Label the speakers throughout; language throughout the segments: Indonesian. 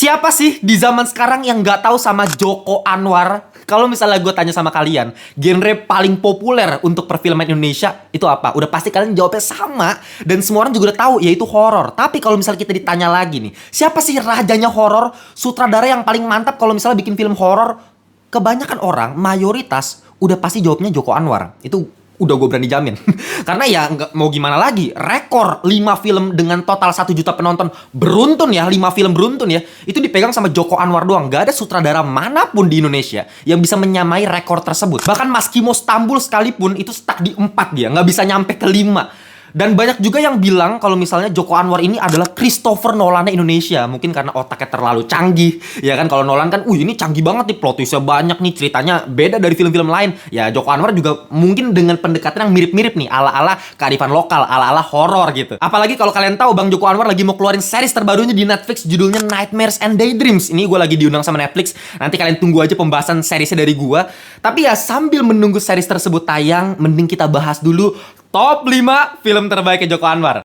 Speaker 1: Siapa sih di zaman sekarang yang nggak tahu sama Joko Anwar? Kalau misalnya gue tanya sama kalian, genre paling populer untuk perfilman Indonesia itu apa? Udah pasti kalian jawabnya sama. Dan semua orang juga udah tahu, yaitu horor. Tapi kalau misalnya kita ditanya lagi nih, siapa sih rajanya horor? Sutradara yang paling mantap kalau misalnya bikin film horor? Kebanyakan orang, mayoritas, udah pasti jawabnya Joko Anwar. Itu udah gue berani jamin. Karena ya nggak mau gimana lagi, rekor 5 film dengan total 1 juta penonton beruntun ya, 5 film beruntun ya, itu dipegang sama Joko Anwar doang. Gak ada sutradara manapun di Indonesia yang bisa menyamai rekor tersebut. Bahkan Mas Kimo Stambul sekalipun itu stuck di 4 dia, nggak bisa nyampe ke 5. Dan banyak juga yang bilang kalau misalnya Joko Anwar ini adalah Christopher Nolan Indonesia. Mungkin karena otaknya terlalu canggih. Ya kan, kalau Nolan kan, ini canggih banget nih, plot twistnya banyak nih, ceritanya beda dari film-film lain. Ya Joko Anwar juga mungkin dengan pendekatan yang mirip-mirip nih, ala-ala kearifan lokal, ala-ala horor gitu. Apalagi kalau kalian tahu Bang Joko Anwar lagi mau keluarin series terbarunya di Netflix, judulnya Nightmares and Daydreams. Ini gue lagi diundang sama Netflix. Nanti kalian tunggu aja pembahasan seriesnya dari gue. Tapi ya sambil menunggu series tersebut tayang, mending kita bahas dulu Top 5 film terbaiknya Joko Anwar.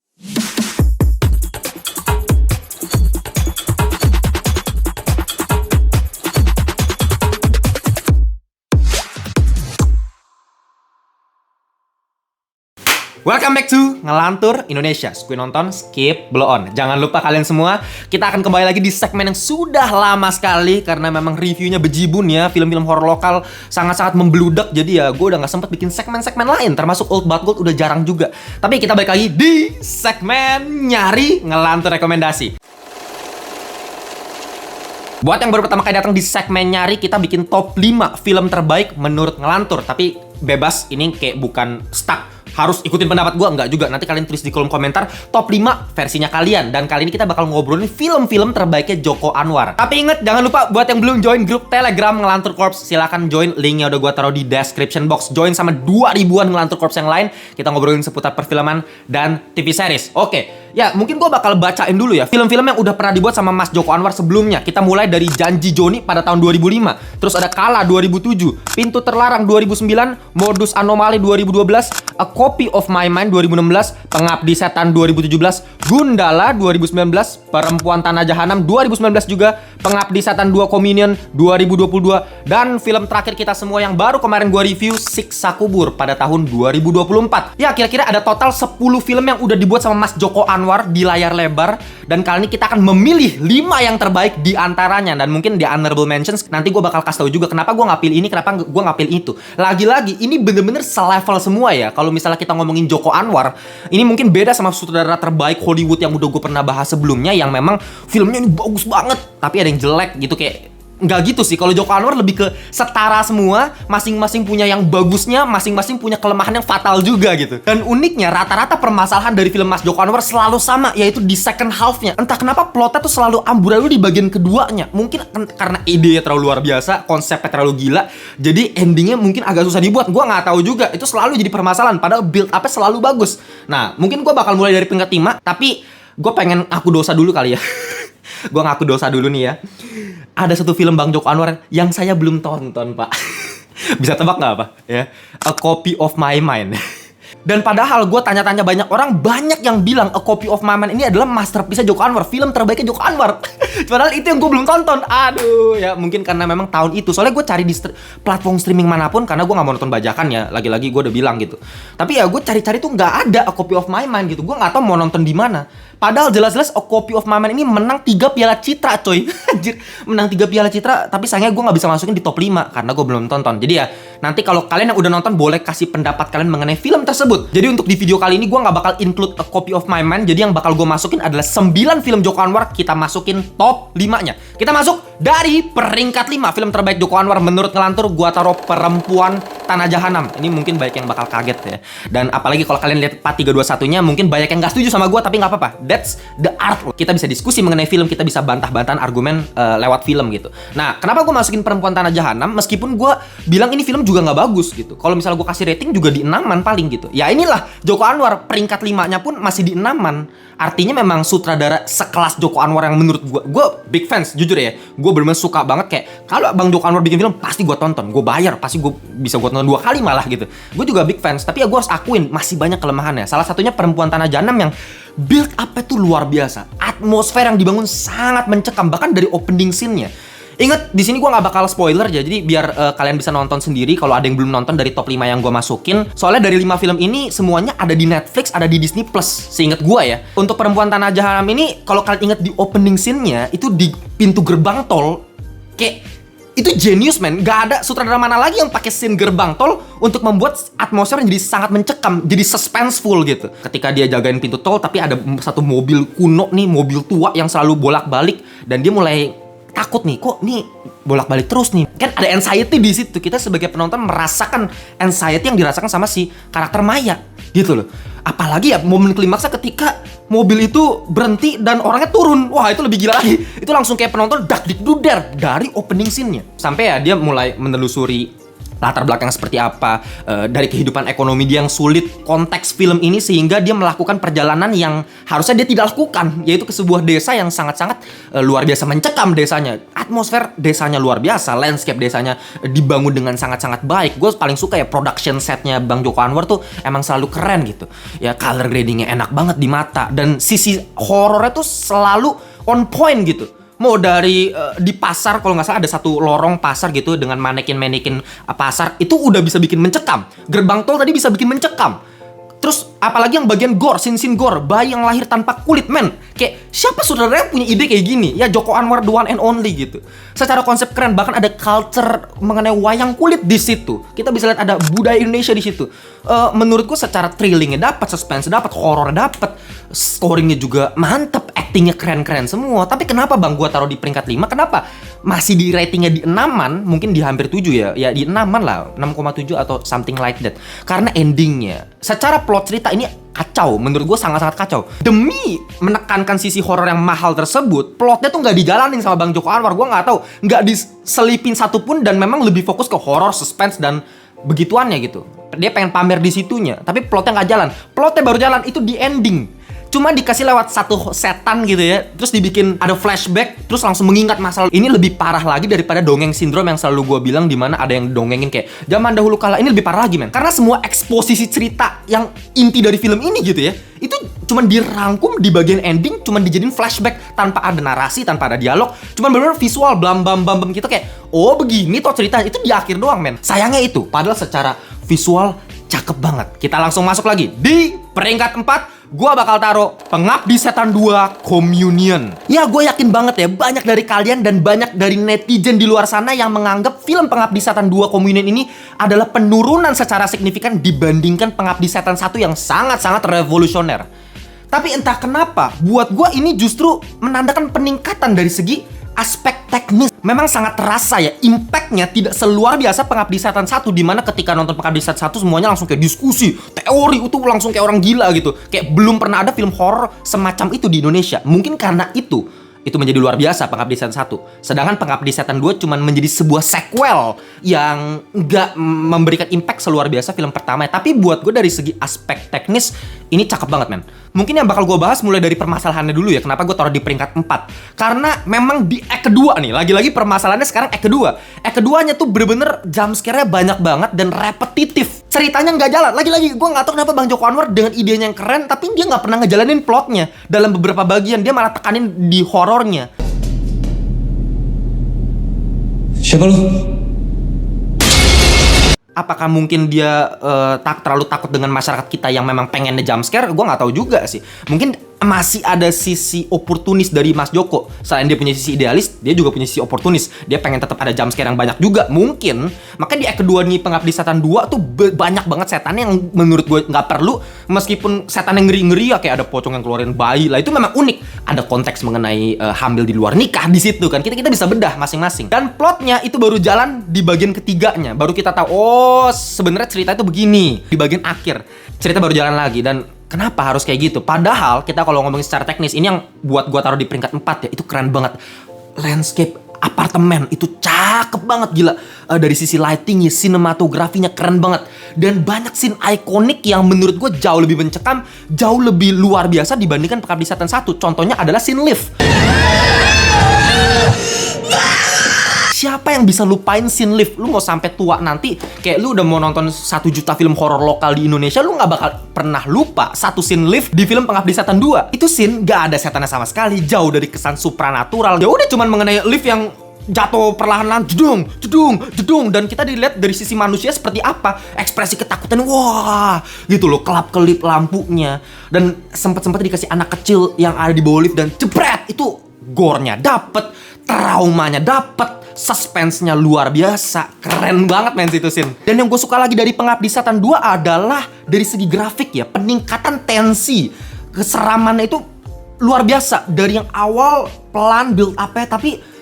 Speaker 1: Welcome back to Ngelantur Indonesia. Skip nonton, skip, blow on. Jangan lupa kalian semua, kita akan kembali lagi di segmen yang sudah lama sekali. Karena memang reviewnya bejibun ya, film-film horor lokal sangat-sangat membludak. Jadi ya gue udah gak sempet bikin segmen-segmen lain, termasuk Old But Gold udah jarang juga. Tapi kita balik lagi di segmen nyari ngelantur rekomendasi. Buat yang baru pertama kali datang di segmen nyari, kita bikin top 5 film terbaik menurut ngelantur. Tapi bebas, ini kayak bukan stuck harus ikutin pendapat gue, enggak juga. Nanti kalian tulis di kolom komentar top 5 versinya kalian. Dan kali ini kita bakal ngobrolin film-film terbaiknya Joko Anwar. Tapi inget, jangan lupa buat yang belum join grup Telegram Ngelantur Corps, silahkan join, linknya udah gue taruh di description box. Join sama 2 ribuan Ngelantur Corps yang lain. Kita ngobrolin seputar perfilman dan TV series. Oke, ya mungkin gue bakal bacain dulu ya film-film yang udah pernah dibuat sama Mas Joko Anwar sebelumnya. Kita mulai dari Janji Joni pada tahun 2005. Terus ada Kala 2007, Pintu Terlarang 2009, Modus Anomali 2012, A Copy of My Mind 2016, Pengabdi Setan 2017, Gundala 2019, Perempuan Tanah Jahanam 2019 juga, Pengabdi Setan 2 Communion 2022, dan film terakhir kita semua yang baru kemarin gue review, Siksa Kubur pada tahun 2024. Ya kira-kira ada total 10 film yang udah dibuat sama Mas Joko Anwar di layar lebar. Dan kali ini kita akan memilih 5 yang terbaik di antaranya. Dan mungkin di honorable mentions nanti gue bakal kasih tahu juga kenapa gue nggak pilih ini, kenapa gue nggak pilih itu. Lagi-lagi ini bener-bener selevel semua ya. Kalau misalnya kita ngomongin Joko Anwar, ini mungkin beda sama sutradara terbaik Hollywood yang udah gue pernah bahas sebelumnya, yang memang filmnya ini bagus banget tapi ada yang jelek gitu. Kayak nggak gitu sih. Kalau Joko Anwar lebih ke setara semua, masing-masing punya yang bagusnya, masing-masing punya kelemahan yang fatal juga gitu. Dan uniknya rata-rata permasalahan dari film Mas Joko Anwar selalu sama, yaitu di second half-nya. Entah kenapa plotnya tuh selalu amburadul di bagian keduanya. Mungkin karena idenya terlalu luar biasa, konsepnya terlalu gila, jadi endingnya mungkin agak susah dibuat. Gua nggak tahu juga, itu selalu jadi permasalahan, padahal build up-nya selalu bagus. Nah, mungkin gua bakal mulai dari peringkat 5, tapi gue pengen aku dosa dulu kali ya. Gue ngaku dosa dulu nih ya. Ada satu film Bang Joko Anwar yang saya belum tonton, Pak. Bisa tebak nggak apa? Ya, A Copy of My Mind. Dan padahal gue tanya-tanya banyak orang, banyak yang bilang A Copy of My Mind ini adalah masterpiece Joko Anwar, film terbaiknya Joko Anwar. Padahal itu yang gue belum tonton. Aduh, ya mungkin karena memang tahun itu. Soalnya gue cari di platform streaming manapun, karena gue nggak mau nonton bajakan ya. Lagi-lagi gue udah bilang gitu. Tapi ya gue cari-cari tuh nggak ada A Copy of My Mind gitu. Gue nggak tahu mau nonton di mana. Padahal jelas-jelas A Copy of My Mind ini menang 3 piala citra, coy. Anjir, menang 3 piala citra. Tapi sayangnya gue nggak bisa masukin di top 5 karena gue belum tonton. Jadi ya nanti kalau kalian yang udah nonton boleh kasih pendapat kalian mengenai film tersebut. Jadi untuk di video kali ini gue nggak bakal include A Copy of My Mind. Jadi yang bakal gue masukin adalah 9 film Joko Anwar. Kita masukin top 5-nya. Kita masuk dari peringkat 5 film terbaik Joko Anwar menurut Ngelantur. Gue taruh Perempuan Tanah Jahanam. Ini mungkin banyak yang bakal kaget ya. Dan apalagi kalau kalian lihat 4321-nya, mungkin banyak yang nggak setuju sama gue, tapi nggak apa-apa. That's the art. Kita bisa diskusi mengenai film, kita bisa bantah-bantahan argumen lewat film gitu. Nah, kenapa gue masukin Perempuan Tanah Jahanam? Meskipun gue bilang ini film juga nggak bagus gitu. Kalau misalnya gue kasih rating juga di 6-an paling gitu. Ya inilah Joko Anwar, peringkat 5-nya pun masih di 6-an. Artinya memang sutradara sekelas Joko Anwar yang menurut gue big fans, jujur ya. Gue bener-bener suka banget, kayak kalau Bang Joko Anwar bikin film pasti gue tonton, gue bayar, pasti gue bisa gue tonton 2 kali malah gitu. Gue juga big fans, tapi ya gue harus akuin masih banyak kelemahannya. Salah satunya Perempuan Tanah Jahanam yang build up-nya tuh luar biasa. Atmosfer yang dibangun sangat mencekam, bahkan dari opening scene-nya. Ingat, di sini gue nggak bakal spoiler ya, jadi biar kalian bisa nonton sendiri kalau ada yang belum nonton dari top 5 yang gue masukin. Soalnya dari 5 film ini semuanya ada di Netflix, ada di Disney Plus, seingat gue ya. Untuk Perempuan Tanah Jahanam ini, kalau kalian ingat di opening scene-nya, itu di pintu gerbang tol, kayak itu genius men. Gak ada sutradara mana lagi yang pakai scene gerbang tol untuk membuat atmosfer jadi sangat mencekam, jadi suspenseful gitu. Ketika dia jagain pintu tol, tapi ada satu mobil kuno nih, mobil tua yang selalu bolak-balik, dan dia mulai takut nih, kok nih bolak-balik terus nih. Kan ada anxiety di situ. Kita sebagai penonton merasakan anxiety yang dirasakan sama si karakter Maya gitu loh. Apalagi ya momen klimaksnya ketika mobil itu berhenti dan orangnya turun. Wah, itu lebih gila lagi. Itu langsung kayak penonton dak dik duder dari opening scene-nya. Sampai ya dia mulai menelusuri latar belakang seperti apa, dari kehidupan ekonomi dia yang sulit, konteks film ini sehingga dia melakukan perjalanan yang harusnya dia tidak lakukan, yaitu ke sebuah desa yang sangat-sangat luar biasa mencekam desanya. Atmosfer desanya luar biasa, landscape desanya dibangun dengan sangat-sangat baik. Gue paling suka ya production setnya Bang Joko Anwar tuh emang selalu keren gitu. Ya color gradingnya enak banget di mata, dan sisi horornya tuh selalu on point gitu. Mau dari di pasar, kalau nggak salah ada satu lorong pasar gitu dengan manekin-manekin pasar, itu udah bisa bikin mencekam. Gerbang tol tadi bisa bikin mencekam. Terus apalagi yang bagian gore, scene gore, bayi yang lahir tanpa kulit, men. Kayak siapa sutradara yang punya ide kayak gini? Ya Joko Anwar, the one and only gitu. Secara konsep keren, bahkan ada culture mengenai wayang kulit di situ. Kita bisa lihat ada budaya Indonesia di situ. Menurutku secara thrillingnya dapat, suspense dapat, horornya dapat, scoringnya juga mantep, actingnya keren-keren semua. Tapi kenapa Bang gua taruh di peringkat 5? Kenapa masih di ratingnya di 6-an? Mungkin di hampir 7 ya. Ya di 6-an lah, 6,7 atau something like that. Karena endingnya, secara plot cerita ini kacau, menurut gue sangat-sangat kacau. Demi menekankan sisi horor yang mahal tersebut, plotnya tuh nggak dijalanin sama Bang Joko Anwar. Gue nggak tahu, nggak diselipin satupun, dan memang lebih fokus ke horor, suspense, dan begituannya gitu. Dia pengen pamer di situnya, tapi plotnya nggak jalan. Plotnya baru jalan itu di ending. Cuma dikasih lewat satu setan gitu ya, terus dibikin ada flashback, terus langsung mengingat masalah. Ini lebih parah lagi daripada dongeng sindrom yang selalu gue bilang, dimana ada yang dongengin kayak zaman dahulu kala. Ini lebih parah lagi men, karena semua eksposisi cerita yang inti dari film ini gitu ya, itu cuman dirangkum di bagian ending, cuman dijadiin flashback tanpa ada narasi, tanpa ada dialog, cuman bener-bener visual blam gitu, kayak oh begini toh ceritanya. Itu di akhir doang men. Sayangnya itu, padahal secara visual cakep banget. Kita langsung masuk lagi di peringkat 4. Gua bakal taruh Pengabdi Setan 2 Communion. Ya, gue yakin banget ya, banyak dari kalian dan banyak dari netizen di luar sana yang menganggap film Pengabdi Setan 2 Communion ini adalah penurunan secara signifikan dibandingkan Pengabdi Setan 1 yang sangat-sangat revolusioner. Tapi entah kenapa, buat gue ini justru menandakan peningkatan dari segi aspek teknis. Memang sangat terasa ya, impactnya tidak seluar biasa Pengabdi Setan 1, dimana ketika nonton Pengabdi Setan 1 semuanya langsung kayak diskusi, teori, itu langsung kayak orang gila gitu. Kayak belum pernah ada film horor semacam itu di Indonesia. Mungkin karena itu menjadi luar biasa Pengabdi Setan 1. Sedangkan Pengabdi Setan 2 cuman menjadi sebuah sequel yang nggak memberikan impact seluar biasa film pertama. Tapi buat gue dari segi aspek teknis, ini cakep banget men. Mungkin yang bakal gue bahas mulai dari permasalahannya dulu ya. Kenapa gue taruh di peringkat 4? Karena memang di act kedua nih, lagi-lagi permasalahannya sekarang act kedua. Act keduanya tuh bener-bener jumpscare-nya banyak banget dan repetitif. Ceritanya nggak jalan. Lagi-lagi gue nggak tahu kenapa Bang Joko Anwar dengan idenya yang keren, tapi dia nggak pernah ngejalanin plotnya. Dalam beberapa bagian dia malah tekanin di horornya.
Speaker 2: Siapa lu?
Speaker 1: Apakah mungkin dia tak terlalu takut dengan masyarakat kita yang memang pengennya jumpscare? Gue nggak tahu juga sih. Mungkin masih ada sisi oportunis dari Mas Joko. Selain dia punya sisi idealis, dia juga punya sisi oportunis. Dia pengen tetap ada jumpscare yang banyak juga. Mungkin makanya di act kedua nih Pengabdi Setan 2 tuh banyak banget setannya yang menurut gue nggak perlu. Meskipun setan yang ngeri-ngeri ya, kayak ada pocong yang keluarin bayi lah, itu memang unik. Ada konteks mengenai hamil di luar nikah di situ kan. Kita bisa bedah masing-masing. Dan plotnya itu baru jalan di bagian ketiganya. Baru kita tahu, oh sebenarnya cerita itu begini. Di bagian akhir cerita baru jalan lagi. Dan kenapa harus kayak gitu? Padahal kita kalau ngomongin secara teknis, ini yang buat gua taruh di peringkat 4 ya, itu keren banget. Landscape apartemen itu cakep banget gila. Dari sisi lightingnya, sinematografinya keren banget. Dan banyak scene ikonik yang menurut gue jauh lebih mencekam, jauh lebih luar biasa dibandingkan Pengabdi Setan 1. Contohnya adalah scene lift. Siapa yang bisa lupain scene lift? Lu mau sampai tua nanti, kayak lu udah mau nonton 1 juta film horor lokal di Indonesia, lu gak bakal pernah lupa satu scene lift di film Pengabdi Setan 2. Itu scene gak ada setannya sama sekali, jauh dari kesan supranatural. Ya udah cuman mengenai lift yang jatuh perlahan-lahan, jedung, jedung, jedung, dan kita dilihat dari sisi manusia seperti apa, ekspresi ketakutan, wah, gitu loh, kelap-kelip lampunya, dan sempat-sempat dikasih anak kecil yang ada di bawah lift dan jebret, itu gore-nya dapet, traumanya dapet, suspense-nya luar biasa, keren banget men situ scene. Dan yang gue suka lagi dari Pengabdi Setan 2 adalah dari segi grafik ya, peningkatan tensi, keseramannya itu luar biasa dari yang awal pelan build up-nya, tapi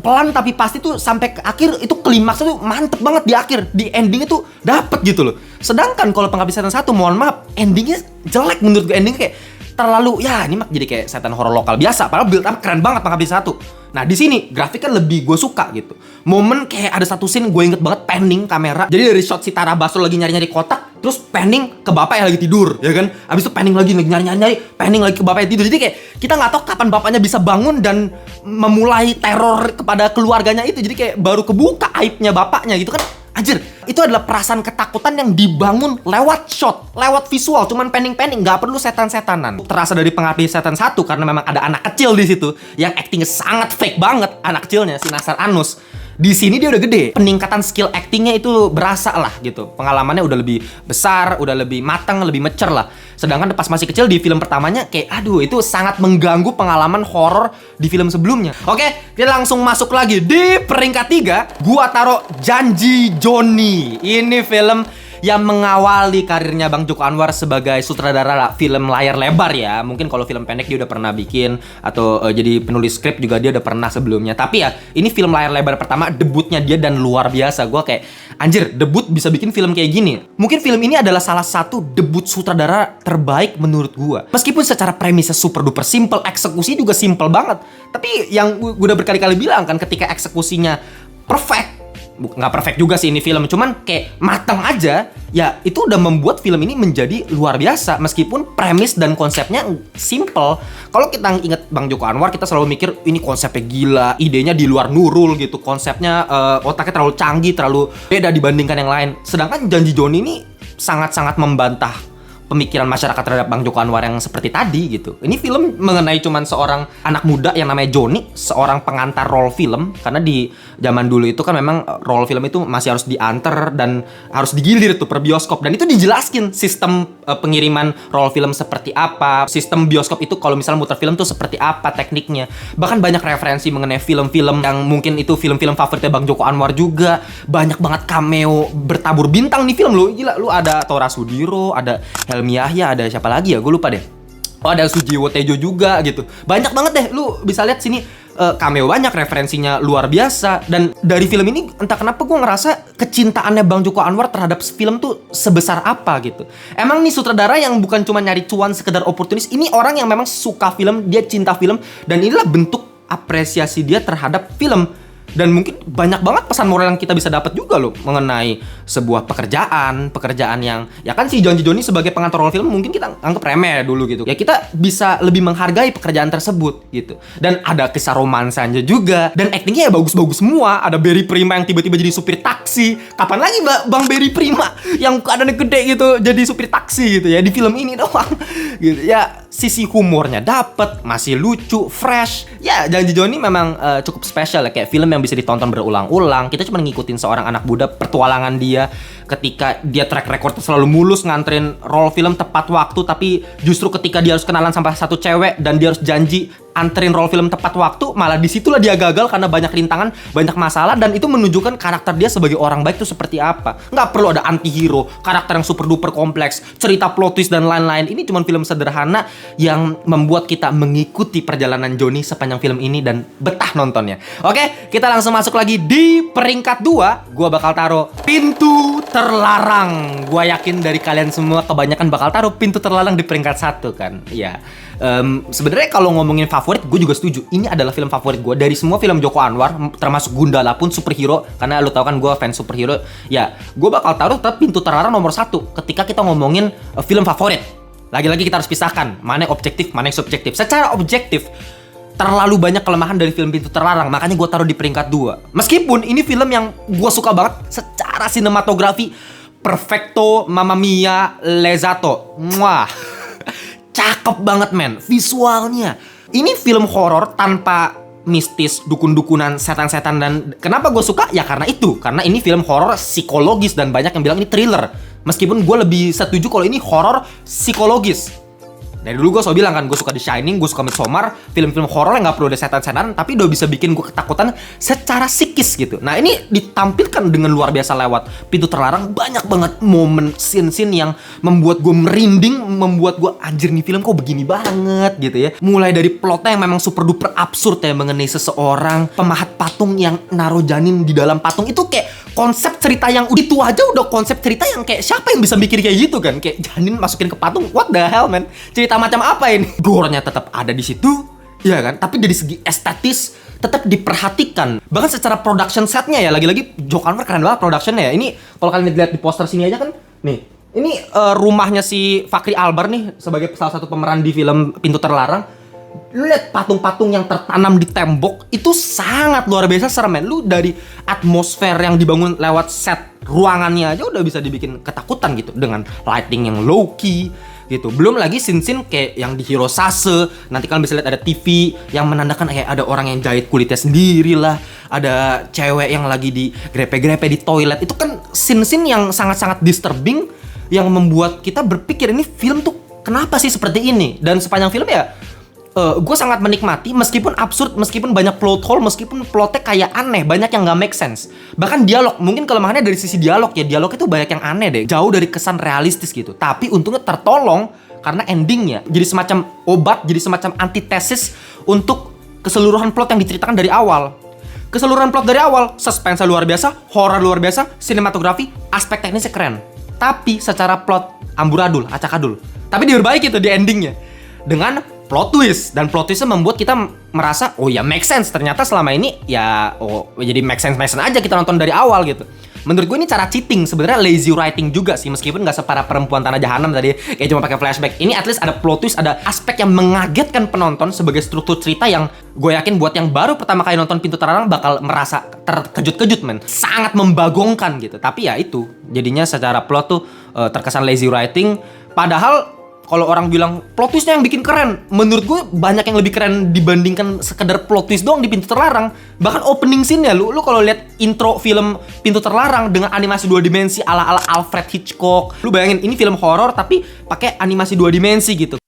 Speaker 1: pelan tapi pasti tuh sampai ke akhir itu klimaksnya tuh mantep banget di akhir, di ending itu dapet gitu loh. Sedangkan kalau Pengabdi Setan 1, mohon maaf, endingnya jelek menurut gue, endingnya kayak terlalu ya ini mah jadi kayak setan horor lokal biasa, padahal build up keren banget Pengabdi 1. Nah di sini grafiknya lebih gue suka gitu. Momen kayak ada satu scene gue inget banget, panning kamera. Jadi dari shot si Tara Basro lagi nyari-nyari kotak, terus panning ke bapak yang lagi tidur, ya kan? Abis itu panning lagi nyari-nyari, panning lagi ke bapak yang tidur. Jadi kayak kita nggak tahu kapan bapaknya bisa bangun dan memulai teror kepada keluarganya itu. Jadi kayak baru kebuka aibnya bapaknya gitu kan. Anjir, itu adalah perasaan ketakutan yang dibangun lewat shot, lewat visual, cuman panning-panning, nggak perlu setan-setanan. Terasa dari Pengabdi Setan 1 karena memang ada anak kecil di situ yang actingnya sangat fake banget, anak kecilnya si Nasar Anus. Di sini dia udah gede, peningkatan skill actingnya itu berasa lah gitu. Pengalamannya udah lebih besar, udah lebih matang, lebih mature lah. Sedangkan pas masih kecil di film pertamanya kayak aduh itu sangat mengganggu pengalaman horor di film sebelumnya. Oke, kita langsung masuk lagi di peringkat 3. Gua taruh Janji Joni. Ini film yang mengawali karirnya Bang Joko Anwar sebagai sutradara film layar lebar ya. Mungkin kalau film pendek dia udah pernah bikin, atau jadi penulis skrip juga dia udah pernah sebelumnya. Tapi ya ini film layar lebar pertama, debutnya dia dan luar biasa. Gue kayak anjir, debut bisa bikin film kayak gini. Mungkin film ini adalah salah satu debut sutradara terbaik menurut gue. Meskipun secara premisnya super duper simple, eksekusi juga simple banget. Tapi yang gue udah berkali-kali bilang kan, ketika eksekusinya perfect, nggak perfect juga sih ini film, cuman kayak matang aja ya, itu udah membuat film ini menjadi luar biasa meskipun premis dan konsepnya simple. Kalau kita inget Bang Joko Anwar, kita selalu mikir ini konsepnya gila, idenya di luar Nurul gitu, konsepnya otaknya terlalu canggih, terlalu beda dibandingkan yang lain. Sedangkan Janji Joni ini sangat-sangat membantah pemikiran masyarakat terhadap Bang Joko Anwar yang seperti tadi gitu. Ini film mengenai cuman seorang anak muda yang namanya Joni, seorang pengantar roll film, karena di zaman dulu itu kan memang roll film itu masih harus diantar dan harus digilir tuh per bioskop, dan itu dijelaskin sistem pengiriman roll film seperti apa, sistem bioskop itu kalau misalnya muter film tuh seperti apa tekniknya. Bahkan banyak referensi mengenai film-film yang mungkin itu film-film favoritnya Bang Joko Anwar juga. Banyak banget cameo bertabur bintang nih film lu. Gila, lu ada Tora Sudiro, ada Helmi Yahya, ada siapa lagi ya? Gue lupa deh. Oh, ada Sujiwo Tejo juga gitu. Banyak banget deh, lu bisa lihat sini cameo banyak, referensinya luar biasa. Dan dari film ini entah kenapa gue ngerasa kecintaannya Bang Joko Anwar terhadap film tuh sebesar apa gitu. Emang nih sutradara yang bukan cuma nyari cuan sekedar oportunis, ini orang yang memang suka film, dia cinta film, dan inilah bentuk apresiasi dia terhadap film. Dan mungkin banyak banget pesan moral yang kita bisa dapat juga loh mengenai sebuah pekerjaan yang ya kan si Janji Joni sebagai pengantar role film mungkin kita anggap remeh dulu gitu. Ya kita bisa lebih menghargai pekerjaan tersebut gitu. Dan ada kisah romansanya juga, dan aktingnya ya bagus-bagus semua. Ada Berry Prima yang tiba-tiba jadi supir taksi. Kapan lagi Bang Berry Prima yang keadaannya gede gitu jadi supir taksi gitu ya di film ini doang gitu. Ya sisi humornya dapet, masih lucu, fresh. Ya Janji Joni memang cukup spesial ya, kayak film yang bisa ditonton berulang-ulang. Kita cuma ngikutin seorang anak muda, pertualangan dia ketika dia track record selalu mulus nganterin roll film tepat waktu, tapi justru ketika dia harus kenalan sama satu cewek dan dia harus janji anterin roll film tepat waktu, malah disitulah dia gagal karena banyak rintangan, banyak masalah. Dan itu menunjukkan karakter dia sebagai orang baik itu seperti apa. Nggak perlu ada anti-hero, karakter yang super duper kompleks, cerita plot twist dan lain-lain. Ini cuma film sederhana yang membuat kita mengikuti perjalanan Joni sepanjang film ini dan betah nontonnya. Oke, kita langsung masuk lagi di peringkat 2. Gua bakal taruh Pintu Terlarang. Gua yakin dari kalian semua kebanyakan bakal taruh Pintu Terlarang di peringkat 1 kan. Iya. Sebenarnya kalau ngomongin favorit, gue juga setuju. Ini adalah film favorit gue dari semua film Joko Anwar, termasuk Gundala pun superhero. Karena lu tau kan gue fans superhero. Ya, gue bakal taruh tetap Pintu Terlarang nomor 1 ketika kita ngomongin film favorit. Lagi-lagi kita harus pisahkan mana yang objektif, mana yang subjektif. Secara objektif, terlalu banyak kelemahan dari film Pintu Terlarang, makanya gue taruh di peringkat 2. Meskipun ini film yang gue suka banget secara sinematografi, perfecto, mamma mia, lezato. Muah. Cakep banget men, visualnya. Ini film horor tanpa mistis, dukun-dukunan, setan-setan. Dan kenapa gue suka? Ya karena itu. Karena ini film horor psikologis dan banyak yang bilang ini thriller. Meskipun gue lebih setuju kalau ini horor psikologis. Dari dulu gue selalu bilang kan, gue suka The Shining, gue suka Midsommar, film-film horor yang gak perlu ada setan-setan, tapi udah bisa bikin gue ketakutan secara psikis gitu. Nah ini ditampilkan dengan luar biasa lewat Pintu Terlarang. Banyak banget momen, scene-scene yang membuat gue merinding, membuat gue anjir nih film kok begini banget gitu ya. Mulai dari plotnya yang memang super duper absurd ya, mengenai seseorang pemahat patung yang naruh janin di dalam patung. Itu kayak konsep cerita yang itu aja udah konsep cerita yang kayak siapa yang bisa mikir kayak gitu kan? Kayak janin masukin ke patung, what the hell man? Cerita macam apa ini? Gore-nya tetap ada di situ, ya kan? Tapi dari segi estetis tetap diperhatikan. Bahkan secara production setnya ya, lagi-lagi Joko Anwar keren banget productionnya ya. Ini kalau kalian lihat di poster sini aja kan, nih. Ini rumahnya si Fachri Albar nih sebagai salah satu pemeran di film Pintu Terlarang. Lu lihat patung-patung yang tertanam di tembok itu sangat luar biasa serem men. Lu dari atmosfer yang dibangun lewat set ruangannya aja udah bisa dibikin ketakutan gitu dengan lighting yang low key gitu. Belum lagi scene-scene kayak yang di Hirosase. Nanti kalian bisa lihat ada TV yang menandakan kayak ada orang yang jahit kulitnya sendiri lah. Ada cewek yang lagi di grepe-grepe di toilet. Itu kan scene-scene yang sangat-sangat disturbing, yang membuat kita berpikir ini film tuh kenapa sih seperti ini. Dan sepanjang film ya gue sangat menikmati, meskipun absurd, meskipun banyak plot hole, meskipun plotnya kayak aneh, banyak yang gak make sense. Bahkan dialog, mungkin kelemahannya dari sisi dialog ya, dialog itu banyak yang aneh deh, jauh dari kesan realistis gitu. Tapi untungnya tertolong karena endingnya jadi semacam obat, jadi semacam antitesis untuk keseluruhan plot yang diceritakan dari awal. Keseluruhan plot dari awal, suspense luar biasa, horror luar biasa, sinematografi, aspek teknisnya keren. Tapi secara plot amburadul, acak-adul. Tapi diperbaiki tuh di endingnya dengan plot twist, dan plot twistnya membuat kita merasa oh ya make sense, ternyata selama ini ya jadi make sense aja kita nonton dari awal gitu. Menurut gue ini cara cheating, sebenarnya lazy writing juga sih, meskipun nggak separah Perempuan Tanah Jahanam tadi kayak cuma pakai flashback. Ini at least ada plot twist, ada aspek yang mengagetkan penonton sebagai struktur cerita yang gue yakin buat yang baru pertama kali nonton Pintu Terlarang bakal merasa terkejut-kejut men, sangat membagongkan gitu. Tapi ya itu jadinya secara plot tuh terkesan lazy writing, padahal kalau orang bilang plot twistnya yang bikin keren, menurut gue banyak yang lebih keren dibandingkan sekedar plot twist doang di Pintu Terlarang. Bahkan opening scene-nya, lu kalau lihat intro film Pintu Terlarang dengan animasi 2 dimensi ala-ala Alfred Hitchcock. Lu bayangin ini film horor tapi pakai animasi 2 dimensi gitu.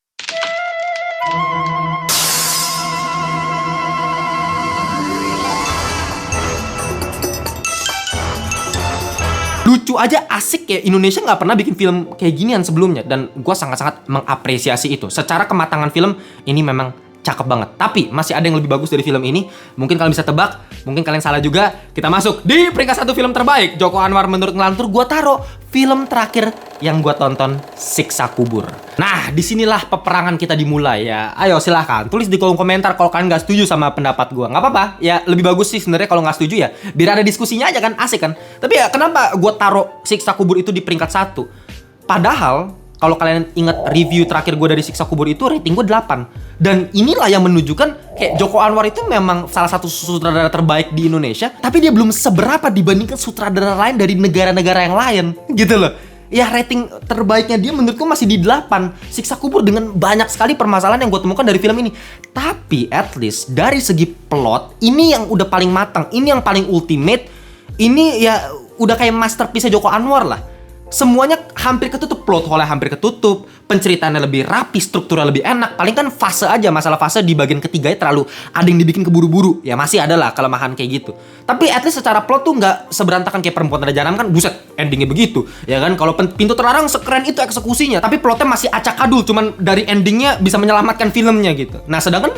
Speaker 1: Lucu aja, asik ya. Indonesia nggak pernah bikin film kayak ginian sebelumnya, dan gue sangat-sangat mengapresiasi itu. Secara kematangan film ini memang cakep banget. Tapi masih ada yang lebih bagus dari film ini. Mungkin kalian bisa tebak, mungkin kalian salah juga. Kita masuk di peringkat 1 film terbaik Joko Anwar menurut Ngelantur. Gue taruh film terakhir yang gue tonton, Siksa Kubur. Nah, disinilah peperangan kita dimulai ya. Ayo silahkan tulis di kolom komentar kalau kalian nggak setuju sama pendapat gue. Nggak apa-apa, ya lebih bagus sih sebenarnya kalau nggak setuju ya. Biar ada diskusinya aja kan, asik kan. Tapi ya kenapa gue taruh Siksa Kubur itu di peringkat 1? Padahal kalau kalian ingat review terakhir gue dari Siksa Kubur itu rating gue 8. Dan inilah yang menunjukkan kayak Joko Anwar itu memang salah satu sutradara terbaik di Indonesia, tapi dia belum seberapa dibandingkan sutradara lain dari negara-negara yang lain gitu loh. Ya rating terbaiknya dia menurutku masih di 8. Siksa Kubur dengan banyak sekali permasalahan yang gue temukan dari film ini. Tapi at least dari segi plot, ini yang udah paling matang, ini yang paling ultimate. Ini ya udah kayak masterpiece Joko Anwar lah. Semuanya hampir ketutup, plot hole hampir ketutup, penceritaannya lebih rapi, strukturnya lebih enak. Paling kan fase aja, masalah fase di bagian ketiganya terlalu ada yang dibikin keburu-buru. Ya masih ada lah kelemahan kayak gitu. Tapi at least secara plot tuh nggak seberantakan kayak Perempuan Tanah Jahanam kan, buset, endingnya begitu. Ya kan, kalau Pintu Terlarang sekeren itu eksekusinya, tapi plotnya masih acak-adul, cuman dari endingnya bisa menyelamatkan filmnya gitu. Nah sedangkan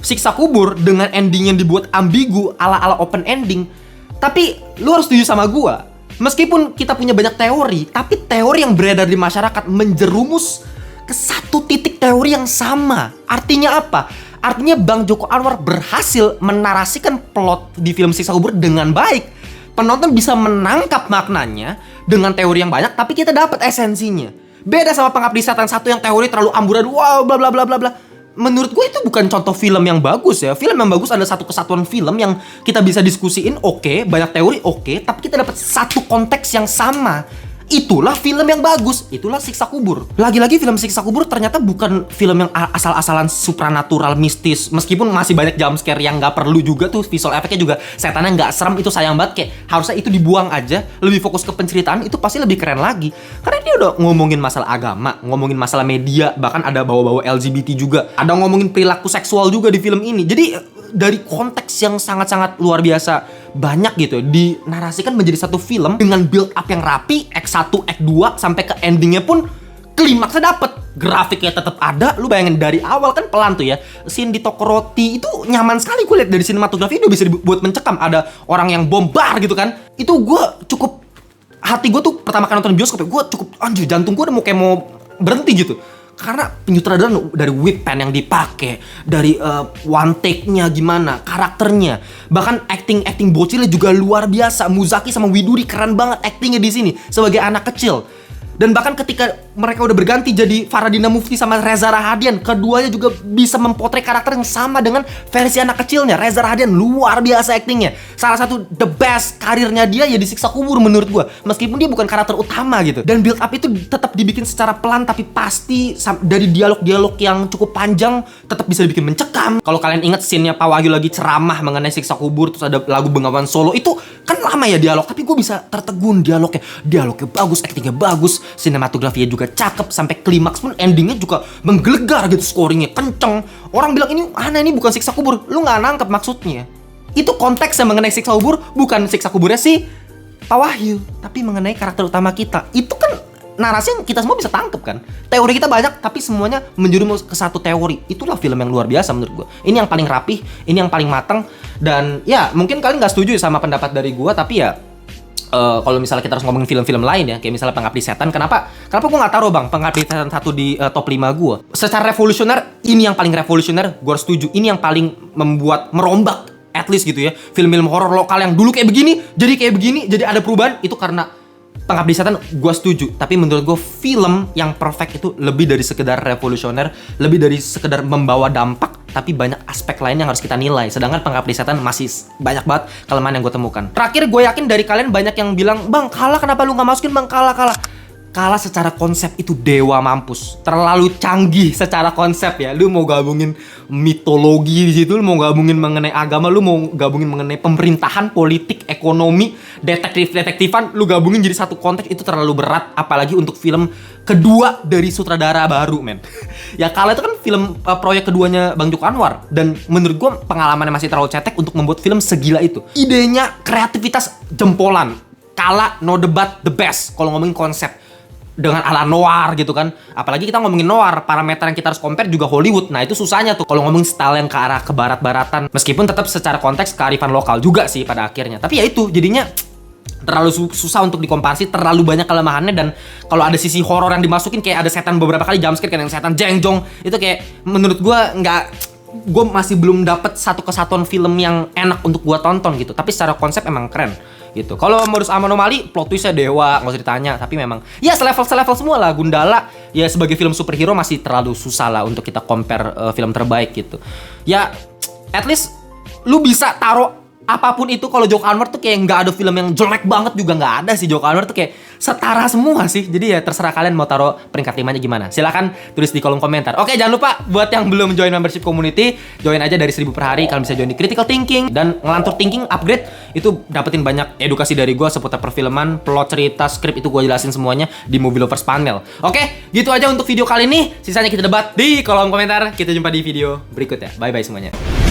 Speaker 1: Siksa Kubur dengan ending yang dibuat ambigu ala-ala open ending. Tapi lu harus setuju sama gua, meskipun kita punya banyak teori, tapi teori yang beredar di masyarakat menjerumus ke satu titik teori yang sama. Artinya apa? Artinya Bang Joko Anwar berhasil menarasikan plot di film Siksa Kubur dengan baik. Penonton bisa menangkap maknanya dengan teori yang banyak, tapi kita dapat esensinya. Beda sama Pengabdi Setan 1 yang teori terlalu amburadul, wow bla bla bla bla bla. Menurut gue itu bukan contoh film yang bagus ya. Film yang bagus ada satu kesatuan film yang kita bisa diskusiin, oke, banyak teori, oke, tapi kita dapat satu konteks yang sama. Itulah film yang bagus, itulah Siksa Kubur. Lagi-lagi film Siksa Kubur ternyata bukan film yang asal-asalan supranatural mistis. Meskipun masih banyak jumpscare yang gak perlu juga tuh, visual efeknya juga setannya gak serem, itu sayang banget. Kayak harusnya itu dibuang aja, lebih fokus ke penceritaan, itu pasti lebih keren lagi. Karena dia udah ngomongin masalah agama, ngomongin masalah media, bahkan ada bawa-bawa LGBT juga. Ada ngomongin perilaku seksual juga di film ini. Jadi dari konteks yang sangat-sangat luar biasa banyak gitu ya, dinarasikan menjadi satu film dengan build up yang rapi, Act 1, Act 2 sampai ke endingnya pun klimaksnya dapet, grafiknya tetap ada. Lu bayangin dari awal kan pelan tuh ya, scene di toko roti itu nyaman sekali. Gue lihat dari sinematografi udah bisa dibuat mencekam, ada orang yang bombar gitu kan. Itu gue cukup, hati gue tuh pertama kali nonton bioskop ya, gue cukup anjir, jantung gue udah mau berhenti gitu. Karena penyutradaraan dari whip pen yang dipakai, dari one take-nya gimana, karakternya, bahkan acting bocilnya juga luar biasa. Muzaki sama Widuri keren banget actingnya di sini sebagai anak kecil. Dan bahkan ketika mereka udah berganti jadi Faradina Mufti sama Reza Rahadian, keduanya juga bisa mempotret karakter yang sama dengan versi anak kecilnya. Reza Rahadian luar biasa actingnya. Salah satu the best karirnya dia ya di Siksa Kubur menurut gua. Meskipun dia bukan karakter utama gitu. Dan build up itu tetap dibikin secara pelan tapi pasti, dari dialog-dialog yang cukup panjang tetap bisa dibikin mencekam. Kalau kalian ingat scene-nya Pak Wahyu lagi ceramah mengenai Siksa Kubur, terus ada lagu Bengawan Solo, itu kan lama ya dialog, tapi gue bisa tertegun dialognya bagus, actingnya bagus, sinematografinya juga cakep, sampai klimaks pun endingnya juga menggelegar gitu, scoringnya kenceng. Orang bilang ini bukan Siksa Kubur, lu nggak nangkep maksudnya. Itu konteksnya mengenai Siksa Kubur, bukan Siksa Kuburnya si Pak Wahyu, tapi mengenai karakter utama kita. Itu kan narasi yang kita semua bisa tangkep kan. Teori kita banyak, tapi semuanya menjerumus ke satu teori. Itulah film yang luar biasa menurut gue. Ini yang paling rapih, ini yang paling matang. Dan ya mungkin kalian nggak setuju sama pendapat dari gue, tapi ya kalau misalnya kita harus ngomongin film-film lain ya, kayak misalnya Pengabdi Setan, kenapa gue nggak taruh Bang Pengabdi Setan 1 di top 5 gue? Secara revolusioner, ini yang paling revolusioner, gue harus setuju. Ini yang paling merombak, at least gitu ya, film-film horor lokal yang dulu kayak begini, jadi ada perubahan. Itu karena Pengabdi Setan, gue setuju. Tapi menurut gue film yang perfect itu lebih dari sekedar revolusioner, lebih dari sekedar membawa dampak, tapi banyak aspek lain yang harus kita nilai. Sedangkan Pengabdi Setan masih banyak banget kelemahan yang gue temukan. Terakhir, gue yakin dari kalian banyak yang bilang, Bang, kalah kenapa lu gak masukin Bang, kalah. Kalah secara konsep itu dewa mampus. Terlalu canggih secara konsep ya. Lu mau gabungin mitologi di situ, lu mau gabungin mengenai agama, lu mau gabungin mengenai pemerintahan, politik, ekonomi, detektifan, lu gabungin jadi satu konteks, itu terlalu berat. Apalagi untuk film kedua dari sutradara baru, men. Ya Kalah itu kan film proyek keduanya Bang Joko Anwar. Dan menurut gua pengalamannya masih terlalu cetek untuk membuat film segila itu. Idenya, kreativitas, jempolan. Kalah, no debat, the best kalau ngomongin konsep. Dengan ala noir gitu kan. Apalagi kita ngomongin noir, parameter yang kita harus compare juga Hollywood. Nah itu susahnya tuh kalau ngomongin style yang ke arah kebarat-baratan. Meskipun tetap secara konteks kearifan lokal juga sih pada akhirnya. Tapi ya itu, jadinya terlalu susah untuk dikomparasi, terlalu banyak kelemahannya. Dan kalau ada sisi horor yang dimasukin, kayak ada setan beberapa kali jumpscare, kayak yang setan jengjong, itu kayak menurut gue masih belum dapet satu kesatuan film yang enak untuk gue tonton gitu. Tapi secara konsep emang keren gitu. Kalau Modus Anomaly, plot twistnya dewa, nggak usah ditanya. Tapi memang ya selevel semua lah. Gundala ya sebagai film superhero masih terlalu susah lah untuk kita compare film terbaik gitu. Ya at least lu bisa taruh apapun itu. Kalau Joko Anwar tuh kayak nggak ada film yang jelek banget juga, nggak ada sih. Joko Anwar tuh kayak setara semua sih. Jadi ya terserah kalian mau taruh peringkat 5-nya gimana. Silakan tulis di kolom komentar. Oke, jangan lupa buat yang belum join membership community, join aja dari 1.000 per hari. Kalian bisa join di Critical Thinking dan Ngelantur Thinking upgrade. Itu dapetin banyak edukasi dari gue seputar perfilman, plot cerita, skrip, itu gue jelasin semuanya di Movie Lovers Panel. Oke, gitu aja untuk video kali ini. Sisanya kita debat di kolom komentar. Kita jumpa di video berikutnya. Bye-bye semuanya.